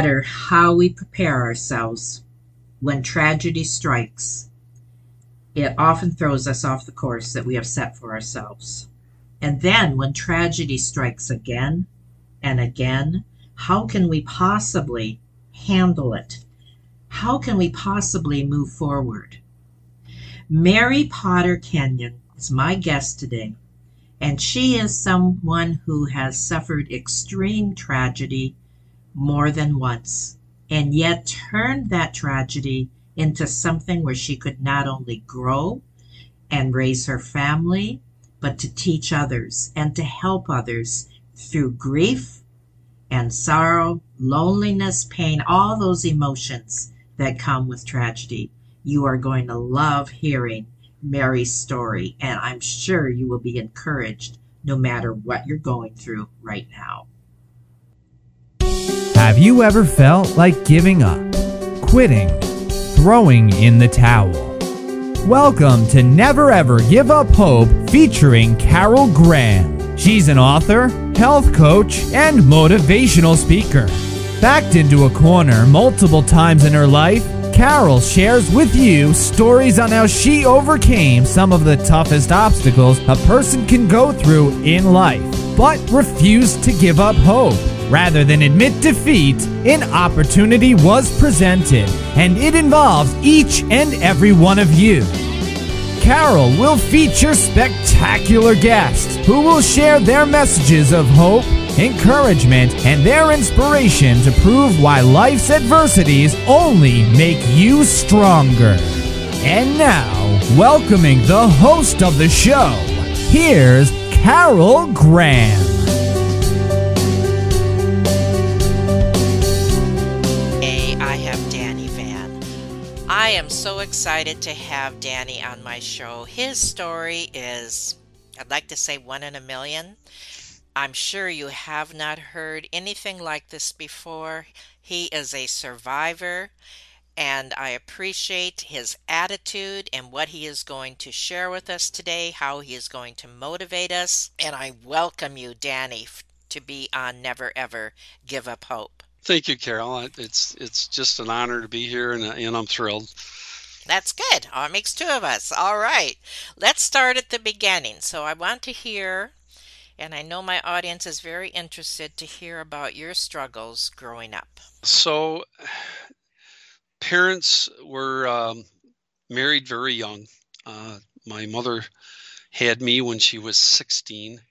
matter how we prepare ourselves, when tragedy strikes, it often throws us off the course that we have set for ourselves. And then when tragedy strikes again and again, how can we possibly handle it? How can we possibly move forward? Mary Potter Kenyon is my guest today, and she is someone who has suffered extreme tragedy more than once, and yet turned that tragedy into something where she could not only grow and raise her family, but to teach others and to help others through grief and sorrow, loneliness, pain, all those emotions that come with tragedy. You are going to love hearing Mary's story, and I'm sure you will be encouraged no matter what you're going through right now. Have you ever felt like giving up, quitting, throwing in the towel? Welcome to Never Ever Give Up Hope featuring Carol Graham. She's an author, health coach, and motivational speaker. Backed into a corner multiple times in her life, Carol shares with you stories on how she overcame some of the toughest obstacles a person can go through in life, but refused to give up hope. Rather than admit defeat, an opportunity was presented, and it involves each and every one of you. Carol will feature spectacular guests who will share their messages of hope, encouragement, and their inspiration to prove why life's adversities only make you stronger. And now, welcoming the host of the show, here's Carol Graham. I am so excited to have Danny on my show. His story is, I'd like to say, one in a million. I'm sure you have not heard anything like this before. He is a survivor, and I appreciate his attitude and what he is going to share with us today, how he is going to motivate us. And I welcome you, Danny, to be on Never Ever Give Up Hope. Thank you, Carol. It's just an honor to be here, and I'm thrilled. That's good. Oh, it makes two of us. All right. Let's start at the beginning. So I want to hear, and I know my audience is very interested to hear about your struggles growing up. So parents were married very young. My mother had me when she was 16.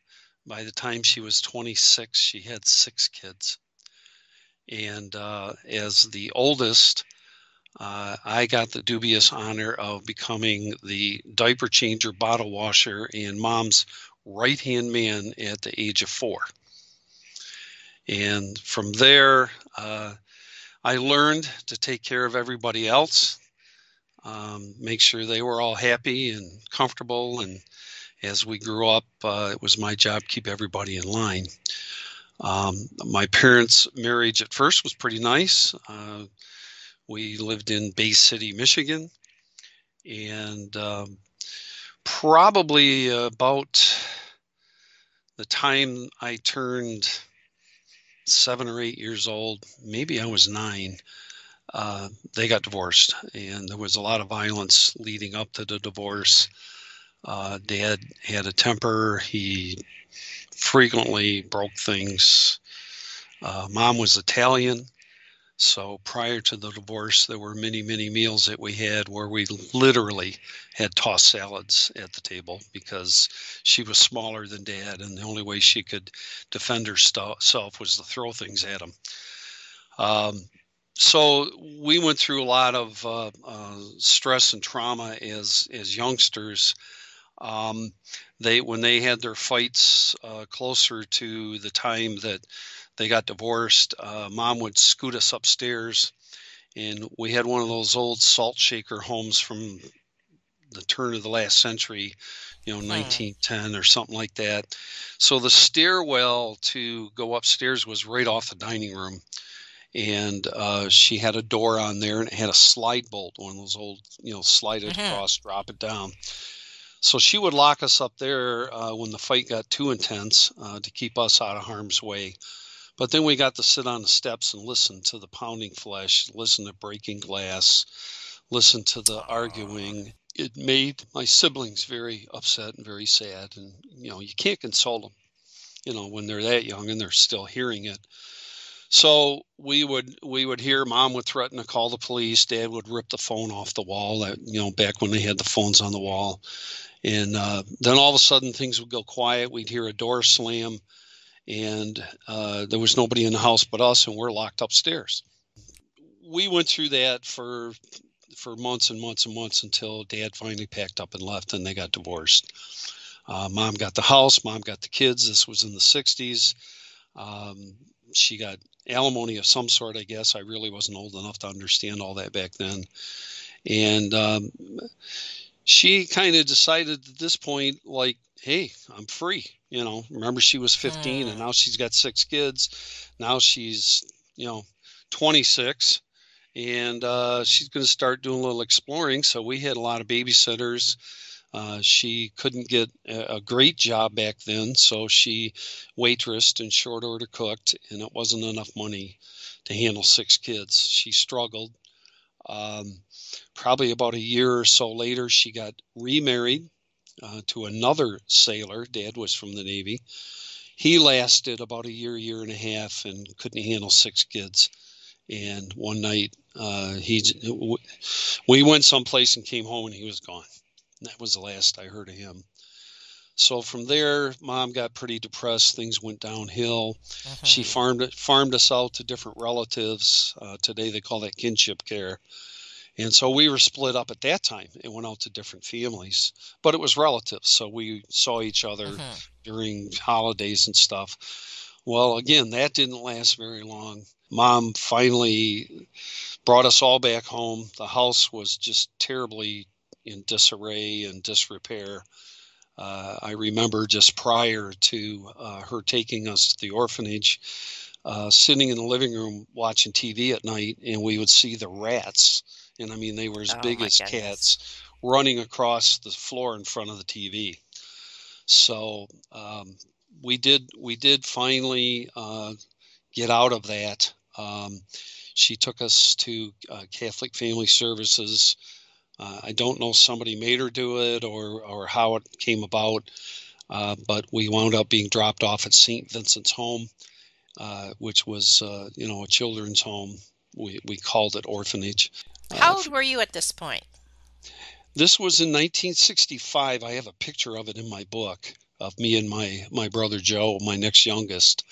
By the time she was 26, she had 6 kids. And as the oldest, I got the dubious honor of becoming the diaper changer, bottle washer, and mom's right-hand man at the age of 4. And from there, I learned to take care of everybody else, make sure they were all happy and comfortable. And as we grew up, it was my job to keep everybody in line. My parents' marriage at first was pretty nice. We lived in Bay City, Michigan, and probably about the time I turned 7 or 8 years old, maybe I was 9, they got divorced, and there was a lot of violence leading up to the divorce. Dad had a temper. He frequently broke things. Mom was Italian, so prior to the divorce, there were many, many meals that we had where we literally had tossed salads at the table because she was smaller than Dad, and the only way she could defend herself was to throw things at him. So we went through a lot of stress and trauma as youngsters. When they had their fights closer to the time that they got divorced, Mom would scoot us upstairs, and we had one of those old salt shaker homes from the turn of the last century, 1910 or something like that. So the stairwell to go upstairs was right off the dining room, and she had a door on there, and it had a slide bolt, one of those old, slide it across, drop it down. So she would lock us up there when the fight got too intense to keep us out of harm's way. But then we got to sit on the steps and listen to the pounding flesh, listen to breaking glass, listen to the arguing. It made my siblings very upset and very sad. And, you can't console them, when they're that young and they're still hearing it. So we would hear Mom would threaten to call the police. Dad would rip the phone off the wall, back when they had the phones on the wall. And then all of a sudden things would go quiet. We'd hear a door slam, and there was nobody in the house but us, and we're locked upstairs. We went through that for months and months and months until Dad finally packed up and left, and they got divorced. Mom got the house. Mom got the kids. This was in the 60s. She got alimony of some sort, I guess. I really wasn't old enough to understand all that back then. And she kind of decided at this point, like, hey, I'm free. Remember, she was 15 and now she's got 6 kids. Now she's, 26, and she's going to start doing a little exploring. So we had a lot of babysitters. She couldn't get a great job back then, so she waitressed and short order cooked, and it wasn't enough money to handle 6 kids. She struggled. Probably about a year or so later, she got remarried to another sailor. Dad was from the Navy. He lasted about a year and a half, and couldn't handle 6 kids. And one night, we went someplace and came home, and he was gone. That was the last I heard of him. So from there, Mom got pretty depressed. Things went downhill. She farmed us out to different relatives. Today they call that kinship care. And so we were split up at that time and went out to different families. But it was relatives, so we saw each other during holidays and stuff. Well, again, that didn't last very long. Mom finally brought us all back home. The house was just terribly in disarray and disrepair. I remember just prior to her taking us to the orphanage, sitting in the living room watching TV at night, and we would see the rats, and I mean they were as big as cats, running across the floor in front of the TV. So we did finally get out of that. She took us to Catholic Family Services. I don't know, somebody made her do it or how it came about, but we wound up being dropped off at St. Vincent's Home, which was, a children's home. We called it orphanage. How old were you at this point? This was in 1965. I have a picture of it in my book of me and my brother Joe, my next youngest,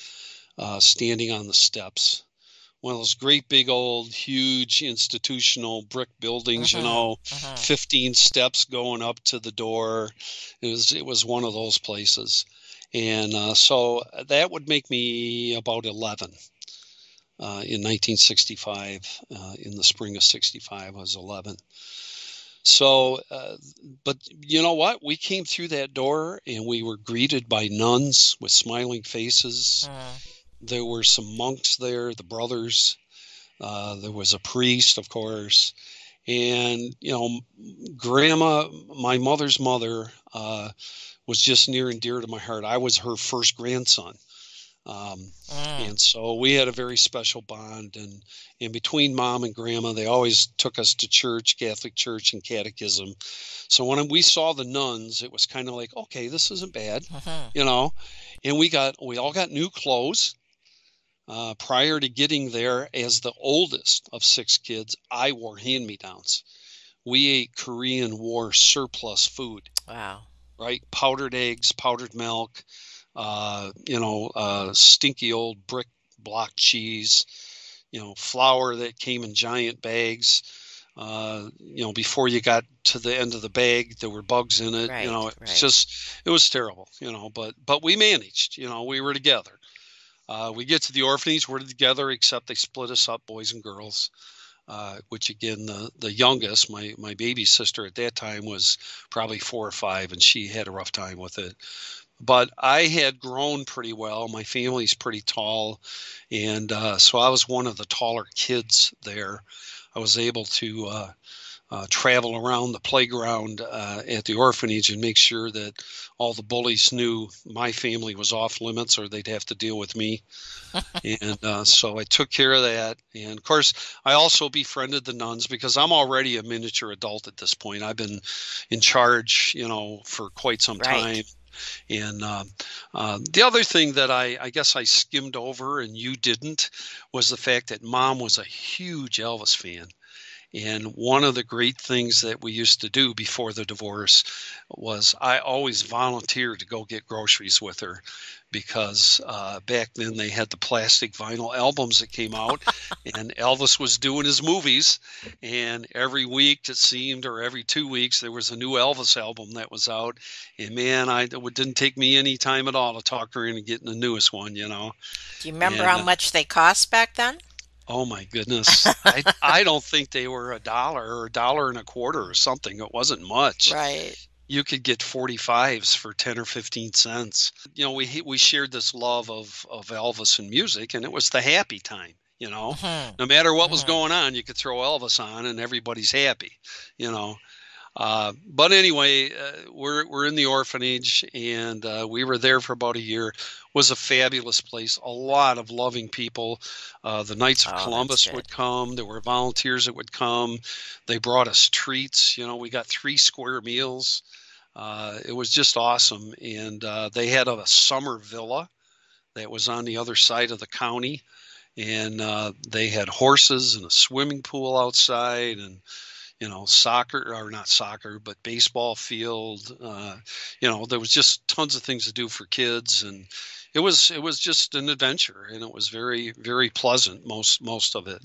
standing on the steps. One of those great big old huge institutional brick buildings, 15 steps going up to the door. It was one of those places. And so that would make me about 11 in 1965. In the spring of 65, I was 11. So, but you know what? We came through that door and we were greeted by nuns with smiling faces. There were some monks there, the brothers. There was a priest, of course. And, Grandma, my mother's mother, was just near and dear to my heart. I was her first grandson. And so we had a very special bond. And between Mom and Grandma, they always took us to church, Catholic church, and catechism. So when we saw the nuns, it was kind of like, okay, this isn't bad, And we all got new clothes. Prior to getting there, as the oldest of 6 kids, I wore hand-me-downs. We ate Korean War surplus food. Wow. Right? Powdered eggs, powdered milk, stinky old brick block cheese, flour that came in giant bags. Before you got to the end of the bag, there were bugs in it. Right, it was terrible, but we managed, we were together. We get to the orphanage, we're together, except they split us up, boys and girls, which again, the youngest, my baby sister at that time was probably 4 or 5, and she had a rough time with it. But I had grown pretty well. My family's pretty tall, and so I was one of the taller kids there. I was able to travel around the playground at the orphanage and make sure that all the bullies knew my family was off limits or they'd have to deal with me. And so I took care of that. And of course, I also befriended the nuns because I'm already a miniature adult at this point. I've been in charge, for quite some time. Right. And the other thing that I guess I skimmed over and you didn't was the fact that Mom was a huge Elvis fan. And one of the great things that we used to do before the divorce was I always volunteered to go get groceries with her because back then they had the plastic vinyl albums that came out and Elvis was doing his movies. And every week it seemed, or every 2 weeks, there was a new Elvis album that was out. And man, it didn't take me any time at all to talk her into getting the newest one, Do you remember And how much they cost back then? oh my goodness. I don't think they were $1 or $1.25 or something. It wasn't much. Right. You could get 45s for 10 or 15 cents. We shared this love of Elvis and music, and it was the happy time. Hmm. No matter what was Hmm. going on, you could throw Elvis on and everybody's happy. You know, but anyway, we're in the orphanage, and we were there for about a year. It was a fabulous place. A lot of loving people. The Knights of Oh, that's Columbus good. would come. There were volunteers that would come. They brought us treats. We got 3 square meals. It was just awesome. And they had a summer villa that was on the other side of the county. And they had horses and a swimming pool outside, and soccer, or not soccer, but baseball field. There was just tons of things to do for kids, and it was just an adventure, and it was very, very pleasant most of it,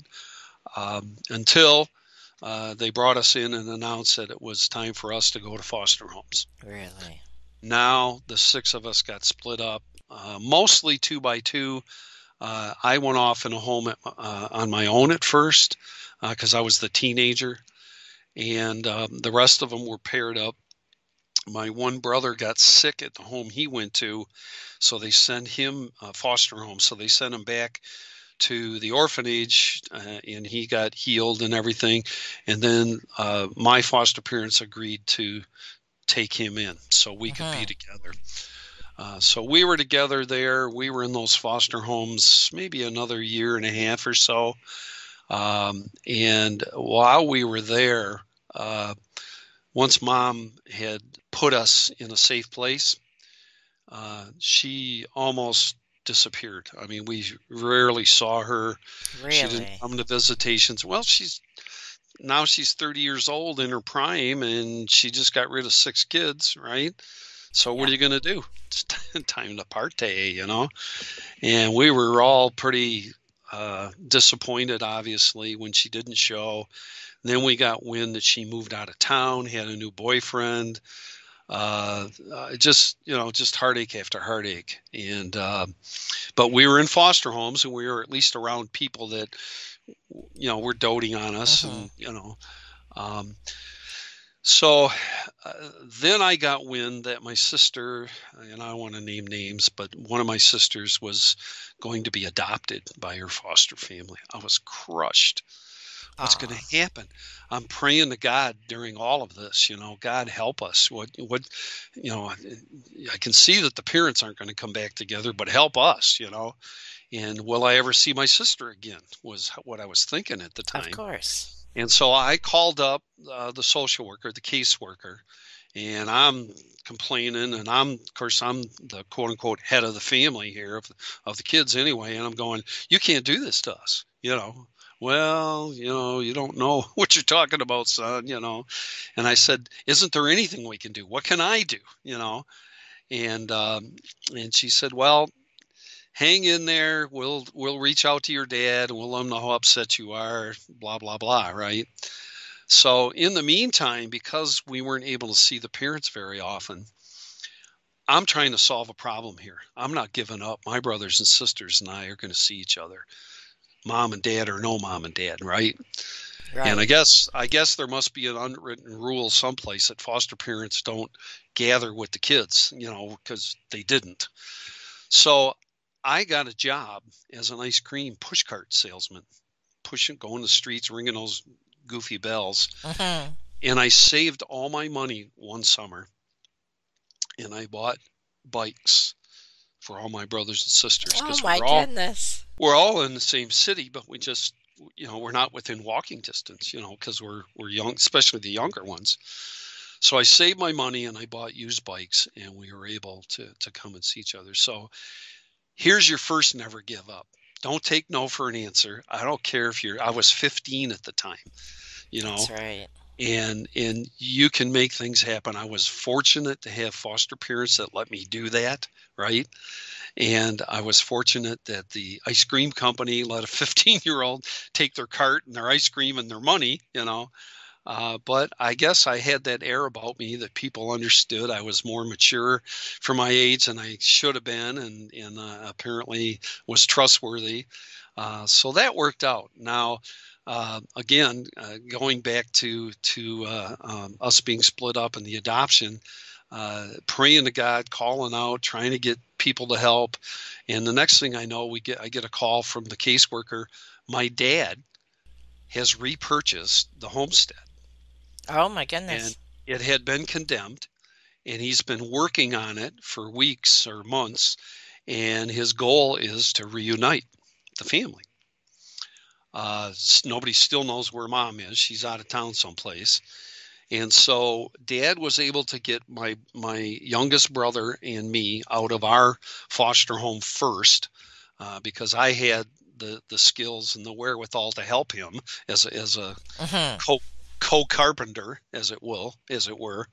until they brought us in and announced that it was time for us to go to foster homes. Really? Now the 6 of us got split up, mostly 2 by 2. I went off in a home on my own at first because I was the teenager, and the rest of them were paired up. My one brother got sick at the home he went to, so they sent him foster home. So they sent him back to the orphanage, and he got healed and everything. And then my foster parents agreed to take him in so we could be Hmm. together. So we were together there. We were in those foster homes maybe another year and a half or so. And while we were there, once Mom had put us in a safe place, she almost disappeared. I mean, we rarely saw her. She didn't Really? come to visitations. Well, she's 30 years old in her prime, and she just got rid of 6 kids, right? So what Yeah. are you going to do? It's time to partay. And we were all pretty disappointed, obviously, when she didn't show. Then we got wind that she moved out of town, had a new boyfriend. Just heartache after heartache. And but we were in foster homes, and we were at least around people that were doting on us, Hmm. and. Um, so then I got wind that my sister, and I don't want to name names, but one of my sisters was going to be adopted by her foster family. I was crushed. What's going Oh, to happen? I'm praying to God during all of this, God help us. I can see that the parents aren't going to come back together, but help us. And will I ever see my sister again? Was what I was thinking at the of time. course. And so I called up the social worker, the caseworker, and I'm complaining. And of course, I'm the quote unquote head of the family here of the kids anyway. And I'm going, you can't do this to us. Well, you don't know what you're talking about, son. And I said, isn't there anything we can do? What can I do? And she said, well, hang in there. We'll reach out to your dad and we'll let him know how upset you are, blah, blah, blah, right? So in the meantime, because we weren't able to see the parents very often, I'm trying to solve a problem here. I'm not giving up. My brothers and sisters and I are going to see each other. Mom and dad or no mom and dad, right? And Right. I guess there must be an unwritten rule someplace that foster parents don't gather with the kids, because they didn't. So I got a job as an ice cream pushcart salesman, going the streets, ringing those goofy bells. Mm-hmm. And I saved all my money one summer, and I bought bikes for all my brothers and sisters, Oh because my goodness. we're all in the same city, but we just, we're not within walking distance, because we're young, especially the younger ones. So I saved my money and I bought used bikes, and we were able to come and see each other. So here's your first never give up. Don't take no for an answer. I don't care if I was 15 at the time, you know, That's right. and you can make things happen. I was fortunate to have foster parents that let me do that, right? And I was fortunate that the ice cream company let a 15-year-old take their cart and their ice cream and their money. But I guess I had that air about me that people understood I was more mature for my age than I should have been, and apparently was trustworthy. So that worked out. Now, again, going back to us being split up and the adoption, praying to God, calling out, trying to get people to help, and the next thing I know, I get a call from the caseworker. My dad has repurchased the homestead, Oh my and goodness. it had been condemned, and he's been working on it for weeks or months, and his goal is to reunite the family. Nobody still knows where mom is. She's out of town someplace. And so dad was able to get my youngest brother and me out of our foster home first, because I had the skills and the wherewithal to help him as a Mm-hmm. co co-carpenter, as it were.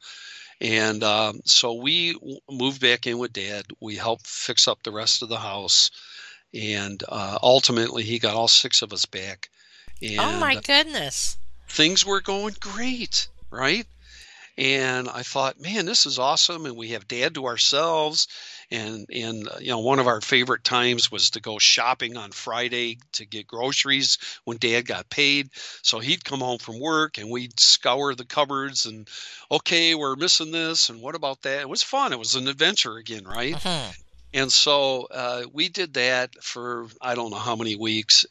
And so we moved back in with dad. We helped fix up the rest of the house, and ultimately he got all six of us back, Oh my and goodness. things were going great, right? And I thought, man, this is awesome, and we have dad to ourselves. And one of our favorite times was to go shopping on Friday to get groceries when dad got paid. So he'd come home from work and we'd scour the cupboards and, okay, we're missing this, and what about that? It was fun. It was an adventure again, right? Mm-hmm. And so we did that for I don't know how many weeks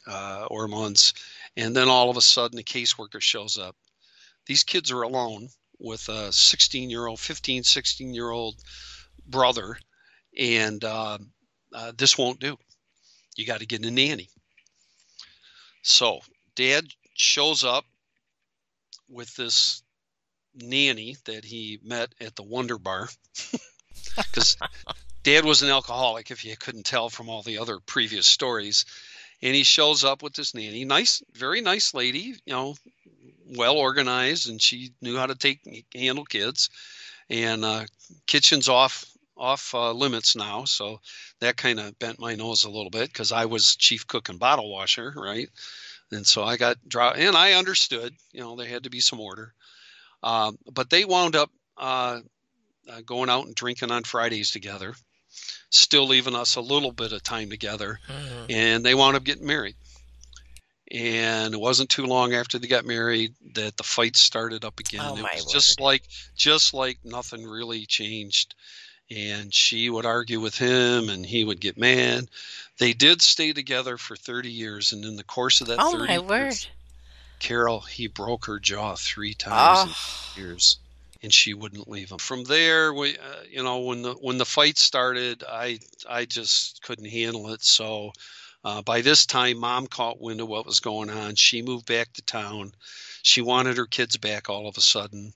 or months. And then all of a sudden, the caseworker shows up. These kids are alone with a 16-year-old, 15, 16-year-old brother, and this won't do. You got to get a nanny. So dad shows up with this nanny that he met at the Wonder Bar, because dad was an alcoholic, if you couldn't tell from all the other previous stories. And he shows up with this nanny, nice, very nice lady, well organized, and she knew how to handle kids. And kitchen's off limits now, so that kind of bent my nose a little bit, because I was chief cook and bottle washer, right? And so I got and I understood, there had to be some order. But they wound up going out and drinking on Fridays together, still leaving us a little bit of time together, Mm-hmm. and they wound up getting married. And it wasn't too long after they got married that the fight started up Oh again. It my was word. just like nothing really changed. And she would argue with him and he would get mad. They did stay together for 30 years. And in the course of that Oh my 30 word. years, Carol, he broke her jaw 3 times in Oh. years, and she wouldn't leave him. From there, when the fight started, I just couldn't handle it. So by this time, mom caught wind of what was going on. She moved back to town. She wanted her kids back all of a sudden,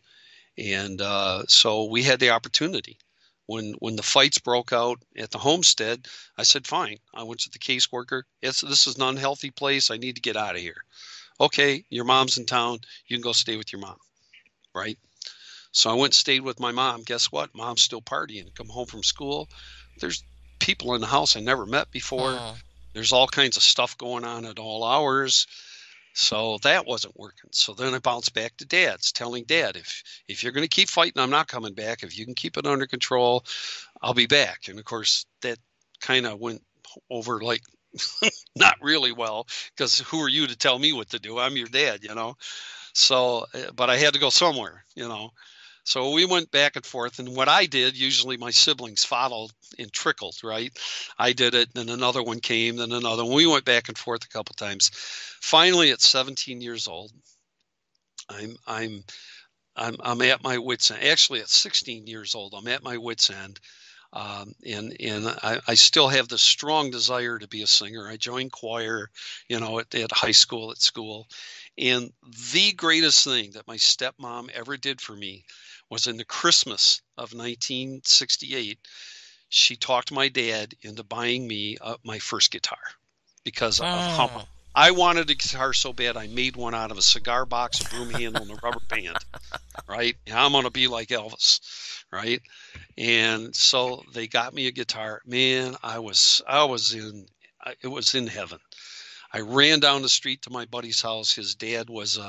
and so we had the opportunity. When the fights broke out at the homestead, I said, fine. I went to the caseworker. This is an unhealthy place. I need to get out of here. Okay, your mom's in town. You can go stay with your mom, right? So I went and stayed with my mom. Guess what? Mom's still partying. Come home from school. There's people in the house I never met before. Mm. There's all kinds of stuff going on at all hours. So that wasn't working. So then I bounced back to dad's, telling dad, if you're going to keep fighting, I'm not coming back. If you can keep it under control, I'll be back. And of course, that kind of went over like not really well, because who are you to tell me what to do? I'm your dad, you know. So, but I had to go somewhere, you know. So we went back and forth, and what I did, usually my siblings followed and trickled, right? I did it, then another one came, then another one. We went back and forth a couple times. Finally, at 17 years old, I'm I'm I'm at my wits end. Actually, at 16 years old, I'm at my wits end, and I still have this strong desire to be a singer. I joined choir, you know, at high school, at school, and the greatest thing that my stepmom ever did for me was in the Christmas of 1968. She talked my dad into buying me my first guitar because of how Mm. I wanted a guitar so bad. I made one out of a cigar box, a broom handle, and a rubber band. Right? Yeah, I'm gonna be like Elvis, right? And so they got me a guitar. Man, it was in heaven. I ran down the street to my buddy's house. His dad was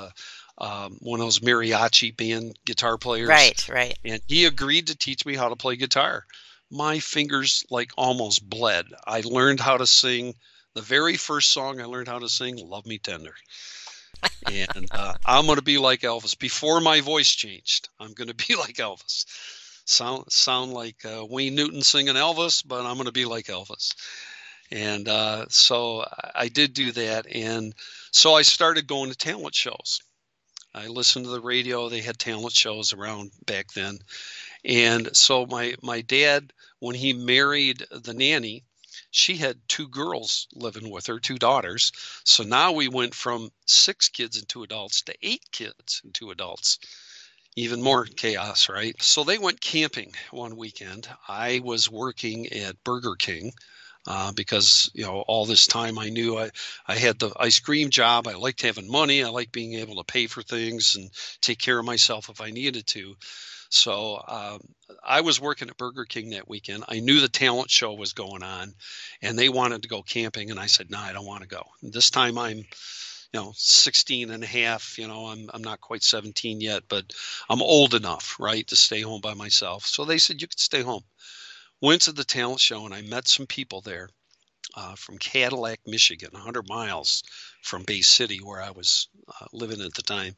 one of those mariachi band guitar players, Right, right. and he agreed to teach me how to play guitar. My fingers like almost bled. I learned how to sing. The very first song I learned how to sing, "Love Me Tender." And I'm going to be like Elvis. Before my voice changed, I'm going to be like Elvis. Sound like Wayne Newton singing Elvis, but I'm going to be like Elvis. And so I did do that. And so I started going to talent shows. I listened to the radio. They had talent shows around back then. And so my dad, when he married the nanny, she had two girls living with her, two daughters. So now we went from 6 kids and 2 adults to 8 kids and 2 adults. Even more chaos, right? So they went camping one weekend. I was working at Burger King because, you know, all this time I knew I had the ice cream job. I liked having money. I liked being able to pay for things and take care of myself if I needed to. So I was working at Burger King that weekend. I knew the talent show was going on, and they wanted to go camping, and I said, no, I don't want to go. And this time I'm, 16 and a half, I'm not quite 17 yet, but I'm old enough, right, to stay home by myself. So they said, you could stay home. Went to the talent show, and I met some people there from Cadillac, Michigan, 100 miles from Bay City, where I was living at the time.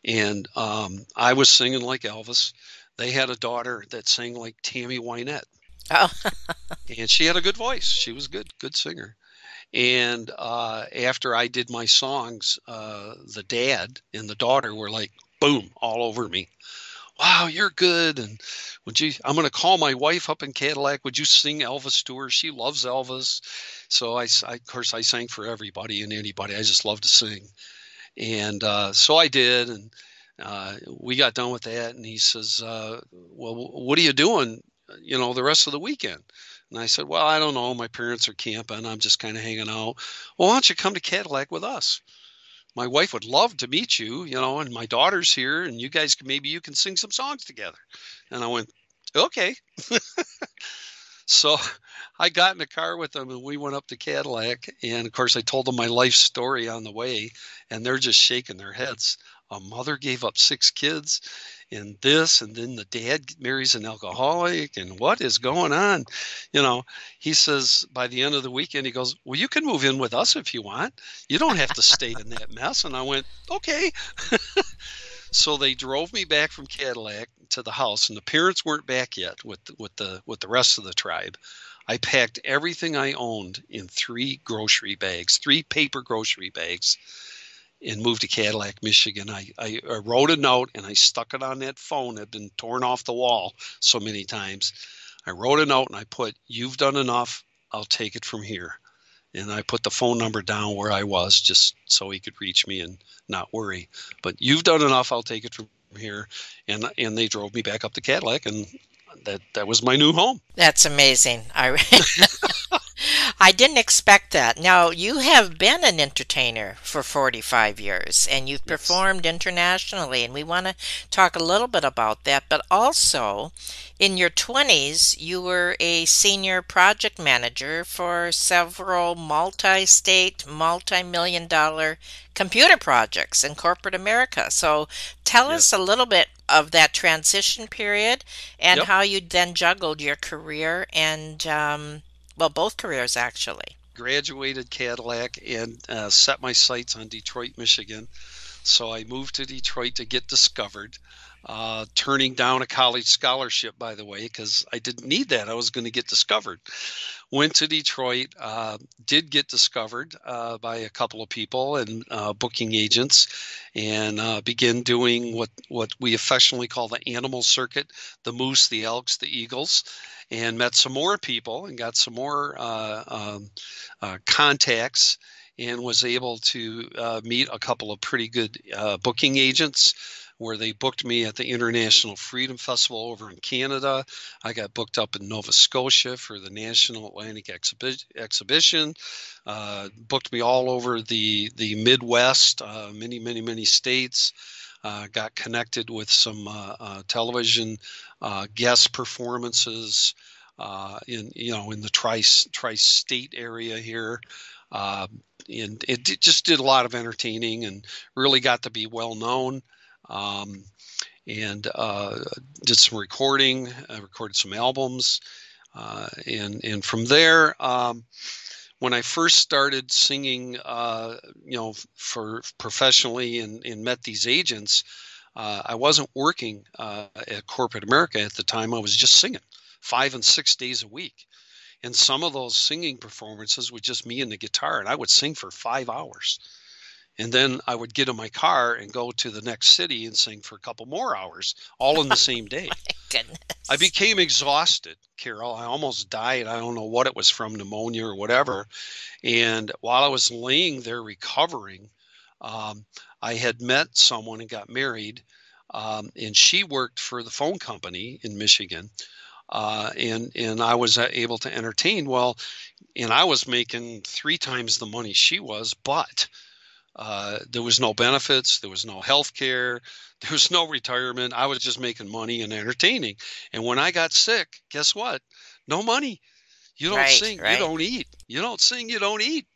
And I was singing like Elvis. They had a daughter that sang like Tammy Wynette, Oh, and she had a good voice. She was a good singer. And after I did my songs, the dad and the daughter were like, boom, all over me. Wow, you're good. And I'm going to call my wife up in Cadillac. Would you sing Elvis to her? She loves Elvis. So of course, I sang for everybody and anybody. I just love to sing. And so I did, and we got done with that. And he says, "Well, what are you doing? The rest of the weekend?" And I said, "Well, I don't know. My parents are camping. I'm just kind of hanging out. Well, why don't you come to Cadillac with us? My wife would love to meet you, and my daughter's here, and maybe you can sing some songs together." And I went, "Okay." So I got in the car with them and we went up to Cadillac. And of course, I told them my life story on the way, and they're just shaking their heads. A mother gave up 6 kids and this, and then the dad marries an alcoholic. And what is going on? He says by the end of the weekend, he goes, "Well, you can move in with us if you want. You don't have to stay in that mess." And I went, "Okay." So they drove me back from Cadillac to the house, and the parents weren't back yet with the rest of the tribe. I packed everything I owned in 3 paper grocery bags, and moved to Cadillac, Michigan. I wrote a note and I stuck it on that phone that had been torn off the wall so many times. I wrote a note and I put, "You've done enough. I'll take it from here." And I put the phone number down where I was just so he could reach me and not worry. But, "You've done enough. I'll take it from here." And they drove me back up to Cadillac, and that was my new home. that's amazing. I didn't expect that. Now, you have been an entertainer for 45 years and you've Yes. performed internationally, and we want to talk a little bit about that. But also, in your 20s, you were a senior project manager for several multi state, multi million dollar computer projects in corporate America. So, tell us a Yes. little bit of that transition period and Yep. how you then juggled your career and, well, both careers actually. graduated Cadillac and set my sights on Detroit, Michigan. So I moved to Detroit to get discovered, turning down a college scholarship, by the way, because I didn't need that. I was going to get discovered. Went to Detroit, did get discovered by a couple of people and booking agents, and began doing what we affectionately call the animal circuit, the moose, the elks, the eagles, and met some more people and got some more contacts, and was able to meet a couple of pretty good booking agents where they booked me at the International Freedom Festival over in Canada. I got booked up in Nova Scotia for the National Atlantic Exhibition. Booked me all over the Midwest, many states. Got connected with some television guest performances in the tri-state area here. And it just did a lot of entertaining and really got to be well known. And did some recording. I recorded some albums, and from there, when I first started singing, for professionally and met these agents, I wasn't working at corporate America at the time. I was just singing 5 and 6 days a week. And some of those singing performances were just me and the guitar, and I would sing for 5 hours. And then I would get in my car and go to the next city and sing for a couple more hours, all in the same day. My goodness. I became exhausted, Carol. I almost died. I don't know what it was from, pneumonia or whatever. And while I was laying there recovering, I had met someone and got married. And she worked for the phone company in Michigan. And I was able to entertain well, and I was making 3 times the money she was, but there was no benefits, there was no health care, there was no retirement. I was just making money and entertaining. And when I got sick, guess what? No money. You don't sing, you don't eat. You don't sing, you don't eat.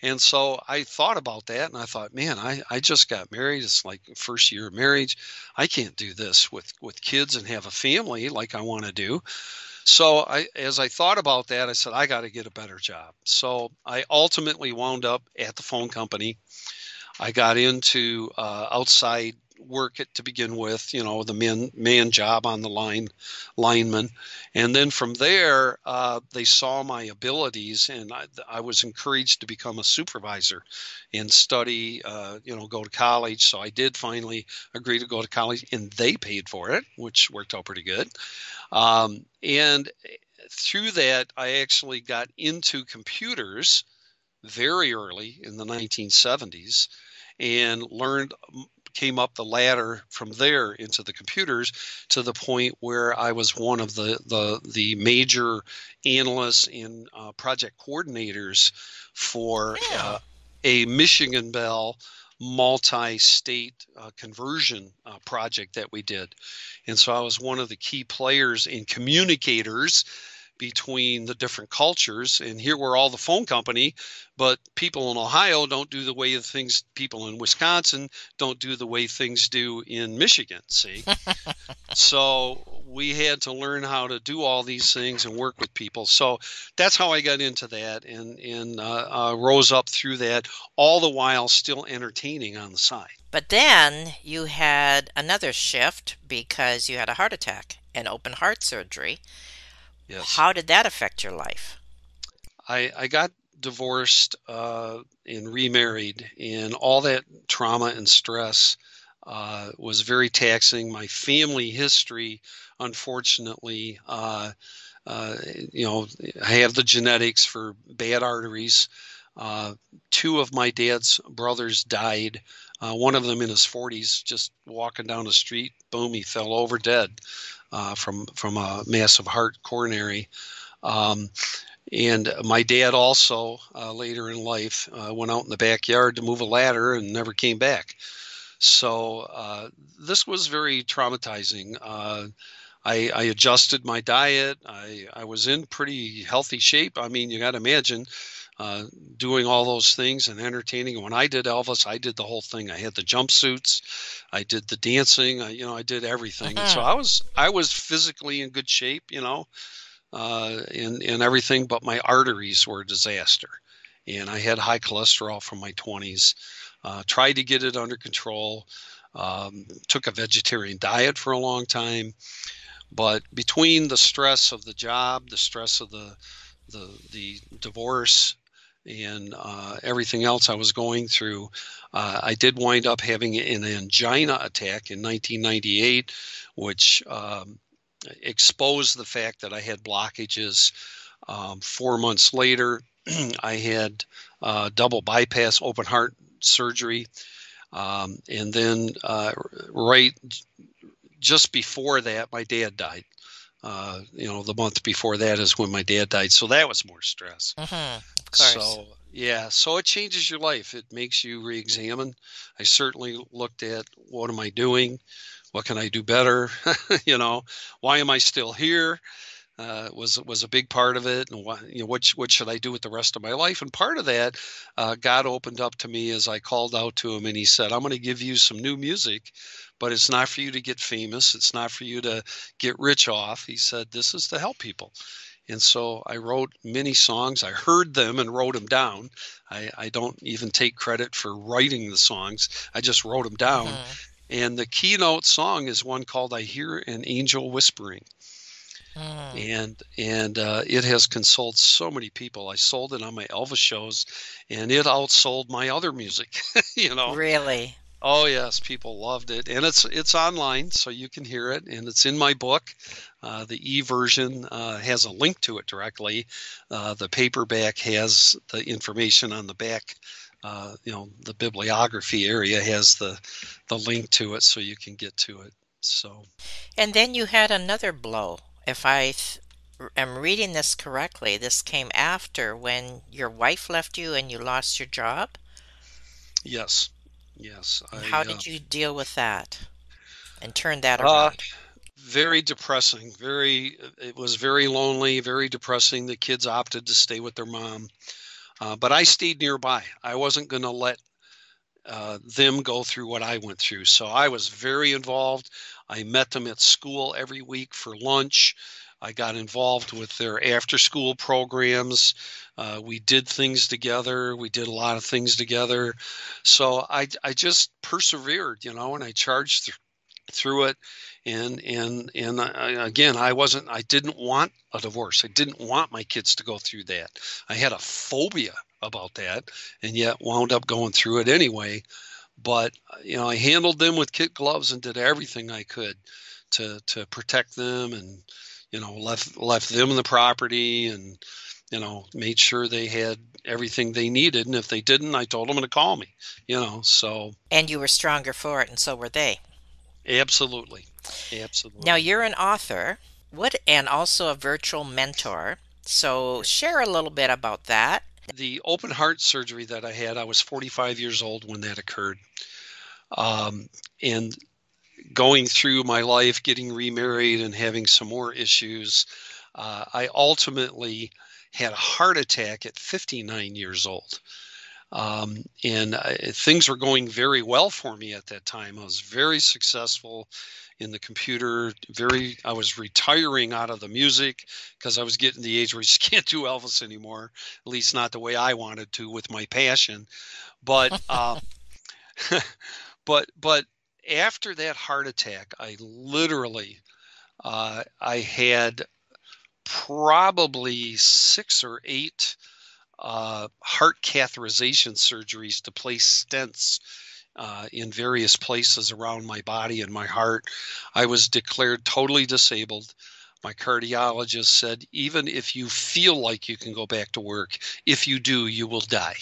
And so I thought about that, and I thought, man, I just got married. It's like first year of marriage. I can't do this with kids and have a family like I want to do. So as I thought about that, I said, I got to get a better job. So I ultimately wound up at the phone company. I got into outside work to begin with, the man job on the lineman. And then from there, they saw my abilities, and I was encouraged to become a supervisor and study, go to college. So I did finally agree to go to college, and they paid for it, which worked out pretty good. And through that, I actually got into computers very early in the 1970s and came up the ladder from there into the computers to the point where I was one of the major analysts and project coordinators for a Michigan Bell multi-state conversion project that we did. And so I was one of the key players and communicators between the different cultures. And here we're all the phone company, but people in Ohio don't do the way things, people in Wisconsin don't do the way things do in Michigan, see? So we had to learn how to do all these things and work with people. So that's how I got into that and rose up through that, all the while still entertaining on the side. But then you had another shift because you had a heart attack and open heart surgery. Yes. How did that affect your life? I got divorced and remarried, and all that trauma and stress was very taxing. My family history, unfortunately, I have the genetics for bad arteries. 2 of my dad's brothers died. One of them in his 40s, just walking down the street, boom, he fell over dead from a massive heart coronary. And my dad also, later in life, went out in the backyard to move a ladder and never came back. So this was very traumatizing. I adjusted my diet. I was in pretty healthy shape. I mean, you got to imagine doing all those things and entertaining. When I did Elvis, I did the whole thing. I had the jumpsuits, I did the dancing, I did everything. And so I was physically in good shape, and everything, but my arteries were a disaster. and I had high cholesterol from my 20s. Tried to get it under control. Took a vegetarian diet for a long time, but between the stress of the job, the stress of the divorce, and everything else I was going through, I did wind up having an angina attack in 1998, which exposed the fact that I had blockages. 4 months later, I had double bypass open heart surgery. And then right just before that, my dad died. The month before that is when my dad died. So that was more stress. Of course. So, yeah, so it changes your life. It makes you re-examine. I certainly looked at, what am I doing? What can I do better? Why am I still here? Was a big part of it, and what should I do with the rest of my life? And part of that, God opened up to me as I called out to him, and he said, "I'm going to give you some new music, but it's not for you to get famous. It's not for you to get rich off." He said, "This is to help people." And so I wrote many songs. I heard them and wrote them down. I don't even take credit for writing the songs. I just wrote them down. Hmm. And the keynote song is one called "I Hear an Angel Whispering." Hmm. And it has consoled so many people. I sold it on my Elvis shows, and it outsold my other music. you know. Really? Oh yes, people loved it, and it's online, so you can hear it, and it's in my book. The e-version has a link to it directly. The paperback has the information on the back. The bibliography area has the link to it, so you can get to it. So. And then you had another blow. If am reading this correctly, this came after when your wife left you and you lost your job? Yes, yes. And how did you deal with that and turn that Uh, around? very depressing. It was very lonely, very depressing. The kids opted to stay with their mom, but I stayed nearby. I wasn't going to let them go through what I went through, so I was very involved. I met them at school every week for lunch. I got involved with their after-school programs. We did things together. We did a lot of things together. So I just persevered, and I charged through it. Again, I didn't want a divorce. I didn't want my kids to go through that. I had a phobia about that, and yet wound up going through it anyway. But I handled them with kid gloves and did everything I could to protect them, and left them the property, and made sure they had everything they needed. And if they didn't, I told them to call me. So And you were stronger for it, and so were they. absolutely, Now absolutely. you're an author, and also a virtual mentor. So share a little bit about that. The open heart surgery that I had, I was 45 years old when that occurred. And going through my life, getting remarried and having some more issues, I ultimately had a heart attack at 59 years old. And things were going very well for me at that time. I was very successful in the computer. I was retiring out of the music because I was getting to the age where you just can't do Elvis anymore, at least not the way I wanted to with my passion. But but after that heart attack, I literally I had probably 6 or 8 heart catheterization surgeries to place stents in various places around my body and my heart. I was declared totally disabled. My cardiologist said, even if you feel like you can go back to work, if you do, you will die.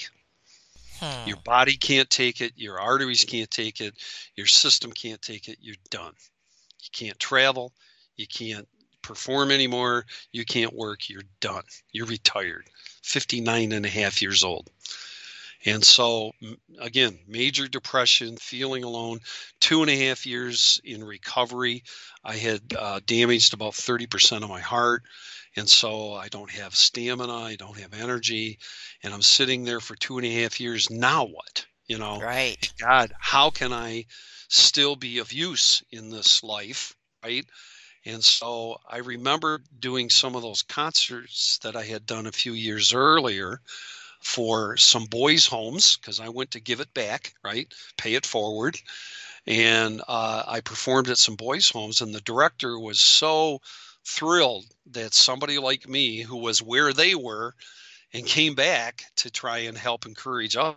Your Hmm. body can't take it. Your arteries can't take it. Your system can't take it. You're done. You can't travel. You can't perform anymore. You can't work. You're done. You're retired. 59 and a half years old. And so, again, major depression, feeling alone, 2.5 years in recovery. I had damaged about 30% of my heart. And so I don't have stamina, I don't have energy. And I'm sitting there for 2.5 years. Now what? Right. God, how can I still be of use in this life? Right. And so I remember doing some of those concerts that I had done a few years earlier. for some boys' homes because I went to give it back, right? Pay it forward. And I performed at some boys' homes, and the director was so thrilled that somebody like me, who was where they were and came back to try and help encourage us,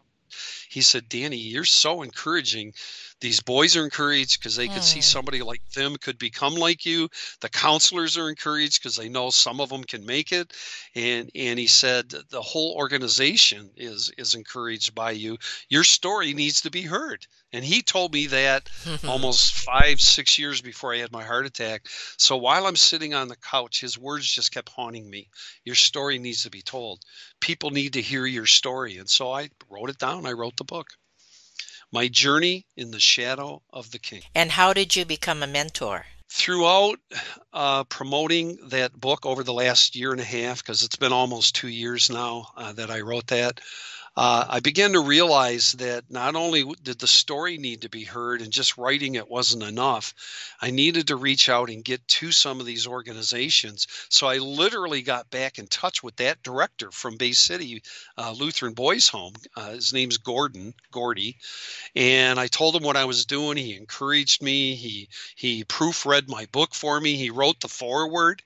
he said, Danny, you're so encouraging. These boys are encouraged because they could see somebody like them could become like you. The counselors are encouraged because they know some of them can make it. And he said the whole organization is encouraged by you. Your story needs to be heard. And he told me that almost 5-6 years before I had my heart attack. So while I'm sitting on the couch, his words just kept haunting me. Your story needs to be told. People need to hear your story. And so I wrote it down. I wrote the book. My Journey in the Shadow of the King. And how did you become a mentor? Throughout promoting that book over the last year and a half, because it's been almost 2 years now that I wrote that, I began to realize that not only did the story need to be heard and just writing it wasn't enough, I needed to reach out and get to some of these organizations. So I literally got back in touch with that director from Bay City Lutheran Boys Home. His name's Gordy. And I told him what I was doing. He encouraged me. He proofread my book for me. He wrote the foreword.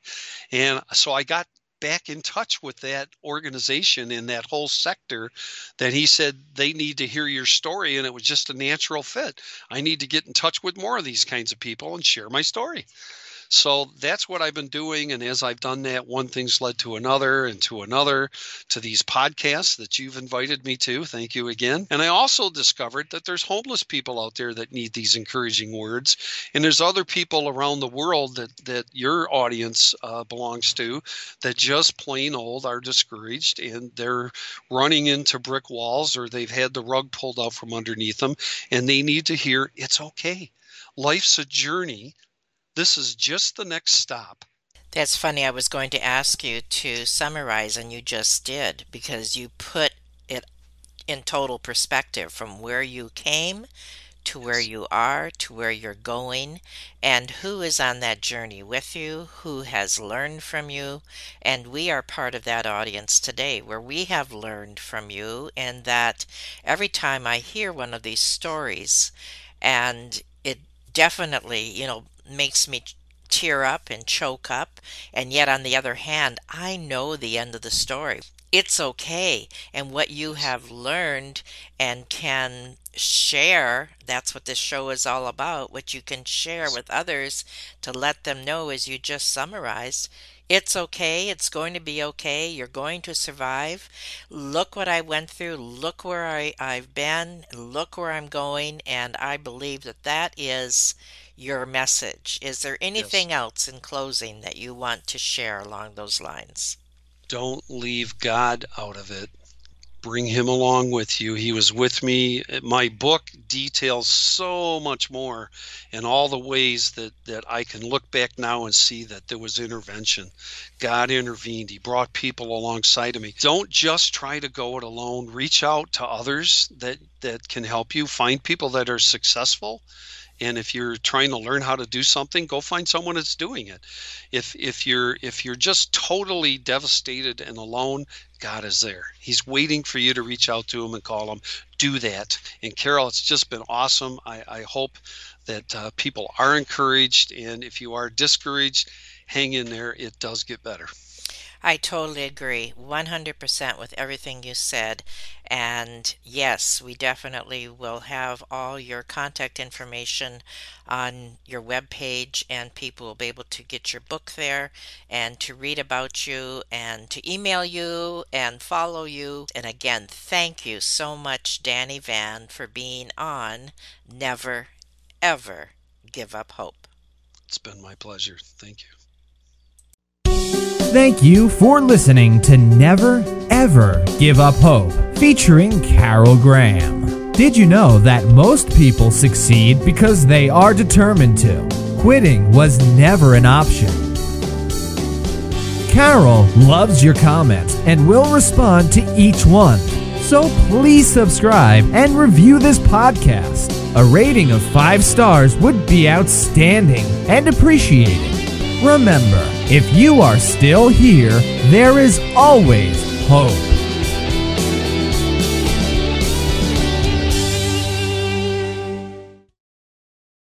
And so I got back in touch with that organization in that whole sector that he said they need to hear your story, and it was just a natural fit. I need to get in touch with more of these kinds of people and share my story. So that's what I've been doing. And as I've done that, one thing's led to another and to another, to these podcasts that you've invited me to. Thank you again. And I also discovered that there's homeless people out there that need these encouraging words. And there's other people around the world that your audience belongs to that just plain old are discouraged, and they're running into brick walls, or they've had the rug pulled out from underneath them, and they need to hear it's okay. Life's a journey. This is just the next stop. That's funny. I was going to ask you to summarize, and you just did, because you put it in total perspective from where you came to where you are, to where you're going, and who is on that journey with you, who has learned from you. And we are part of that audience today, where we have learned from you, and that every time I hear one of these stories, and it definitely, makes me tear up and choke up, and yet on the other hand, I know the end of the story. It's okay. And what you have learned and can share, that's what this show is all about, what you can share with others to let them know, as you just summarized. It's okay. It's going to be okay. You're going to survive. Look what I went through. Look where I've been. Look where I'm going. And I believe that is your message. Is there anything else in closing that you want to share along those lines? Don't leave God out of it. Bring him along with you. He was with me. My book details so much more in all the ways that I can look back now and see that there was intervention. God intervened. He brought people alongside of me. Don't just try to go it alone. Reach out to others that can help you. Find people that are successful. And if you're trying to learn how to do something, go find someone that's doing it. If you're just totally devastated and alone, God is there. He's waiting for you to reach out to him and call him. Do that. And Carol, it's just been awesome. I hope that people are encouraged. And if you are discouraged, hang in there. It does get better. I totally agree 100% with everything you said. And yes, we definitely will have all your contact information on your webpage, and people will be able to get your book there and to read about you and to email you and follow you. And again, thank you so much, Danny Vann, for being on Never, Ever Give Up Hope. It's been my pleasure. Thank you. Thank you for listening to Never, Ever Give Up Hope, featuring Carol Graham. Did you know that most people succeed because they are determined to? Quitting was never an option. Carol loves your comments and will respond to each one. So please subscribe and review this podcast. A rating of 5 stars would be outstanding and appreciated. Remember, if you are still here, there is always hope.